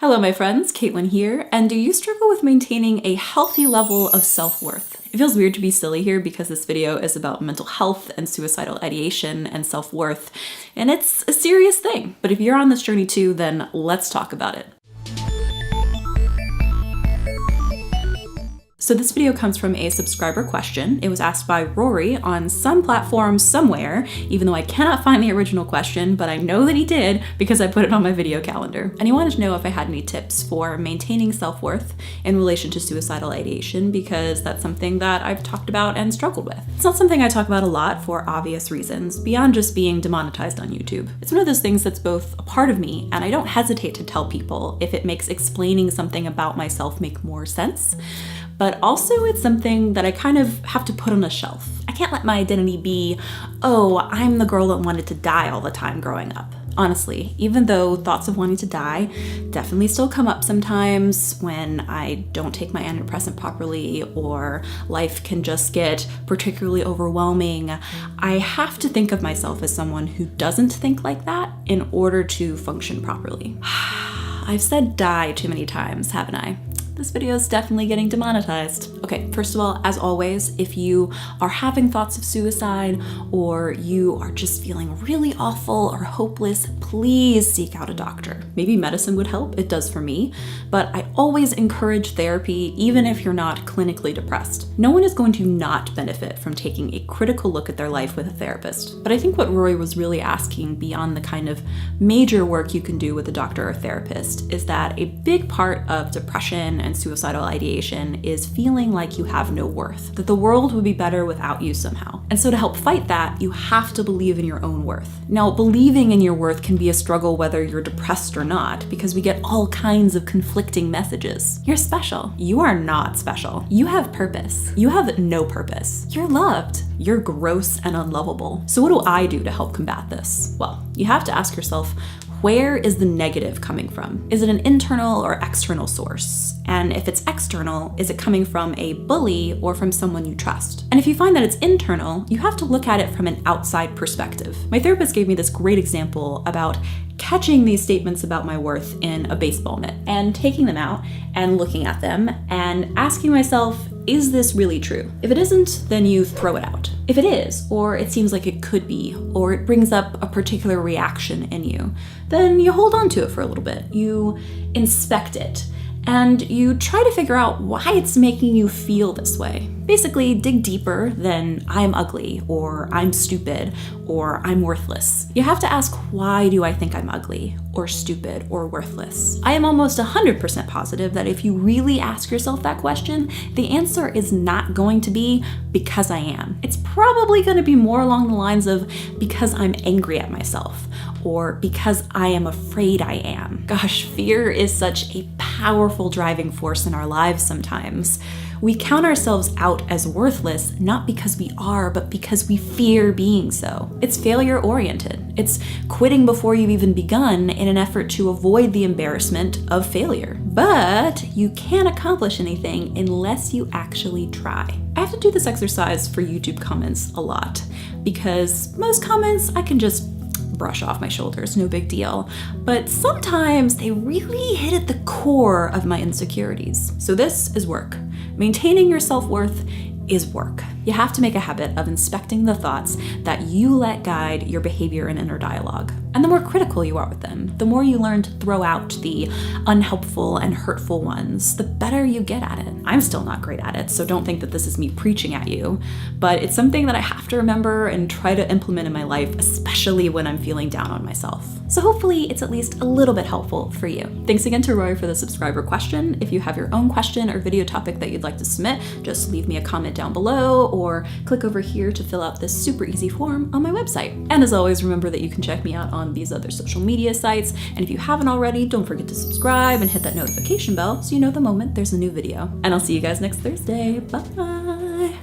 Hello my friends, Caitlin here, and do you struggle with maintaining a healthy level of self-worth? It feels weird to be silly here because this video is about mental health and suicidal ideation and self-worth, and it's a serious thing. But if you're on this journey too, then let's talk about it. So this video comes from a subscriber question. It was asked by Rory on some platform somewhere, even though I cannot find the original question, but I know that he did because I put it on my video calendar. And he wanted to know if I had any tips for maintaining self-worth in relation to suicidal ideation, because that's something that I've talked about and struggled with. It's not something I talk about a lot for obvious reasons, beyond just being demonetized on YouTube. It's one of those things that's both a part of me, and I don't hesitate to tell people if it makes explaining something about myself make more sense. But also it's something that I kind of have to put on a shelf. I can't let my identity be, oh, I'm the girl that wanted to die all the time growing up. Honestly, even though thoughts of wanting to die definitely still come up sometimes when I don't take my antidepressant properly or life can just get particularly overwhelming, I have to think of myself as someone who doesn't think like that in order to function properly. I've said die too many times, haven't I? This video is definitely getting demonetized. Okay, first of all, as always, if you are having thoughts of suicide or you are just feeling really awful or hopeless, please seek out a doctor. Maybe medicine would help, it does for me, but I always encourage therapy even if you're not clinically depressed. No one is going to not benefit from taking a critical look at their life with a therapist. But I think what Rory was really asking beyond the kind of major work you can do with a doctor or therapist is that a big part of depression and suicidal ideation is feeling like you have no worth, that the world would be better without you somehow. And so to help fight that, you have to believe in your own worth. Now, believing in your worth can be a struggle whether you're depressed or not, because we get all kinds of conflicting messages. You're special. You are not special. You have purpose. You have no purpose. You're loved. You're gross and unlovable. So what do I do to help combat this? Well, you have to ask yourself, where is the negative coming from? Is it an internal or external source? And if it's external, is it coming from a bully or from someone you trust? And if you find that it's internal, you have to look at it from an outside perspective. My therapist gave me this great example about catching these statements about my worth in a baseball mitt and taking them out and looking at them and asking myself, is this really true? If it isn't, then you throw it out. If it is, or it seems like it could be, or it brings up a particular reaction in you, then you hold on to it for a little bit. You inspect it, and you try to figure out why it's making you feel this way. Basically, dig deeper than I'm ugly, or I'm stupid, or I'm worthless. You have to ask, why do I think I'm ugly, or stupid, or worthless? I am almost 100% positive that if you really ask yourself that question, the answer is not going to be because I am. It's probably going to be more along the lines of because I'm angry at myself, or because I am afraid I am. Gosh, fear is such a powerful driving force in our lives sometimes. We count ourselves out as worthless, not because we are, but because we fear being so. It's failure-oriented. It's quitting before you've even begun in an effort to avoid the embarrassment of failure. But you can't accomplish anything unless you actually try. I have to do this exercise for YouTube comments a lot, because most comments I can just brush off my shoulders, no big deal. But sometimes they really hit at the core of my insecurities. So this is work. Maintaining your self-worth is work. You have to make a habit of inspecting the thoughts that you let guide your behavior and inner dialogue. And the more critical you are with them, the more you learn to throw out the unhelpful and hurtful ones, the better you get at it. I'm still not great at it, so don't think that this is me preaching at you, but it's something that I have to remember and try to implement in my life, especially when I'm feeling down on myself. So hopefully it's at least a little bit helpful for you. Thanks again to Roy for the subscriber question. If you have your own question or video topic that you'd like to submit, just leave me a comment down below or click over here to fill out this super easy form on my website. And as always, remember that you can check me out on these other social media sites. And if you haven't already, don't forget to subscribe and hit that notification bell so you know the moment there's a new video. And I'll see you guys next Thursday. Bye.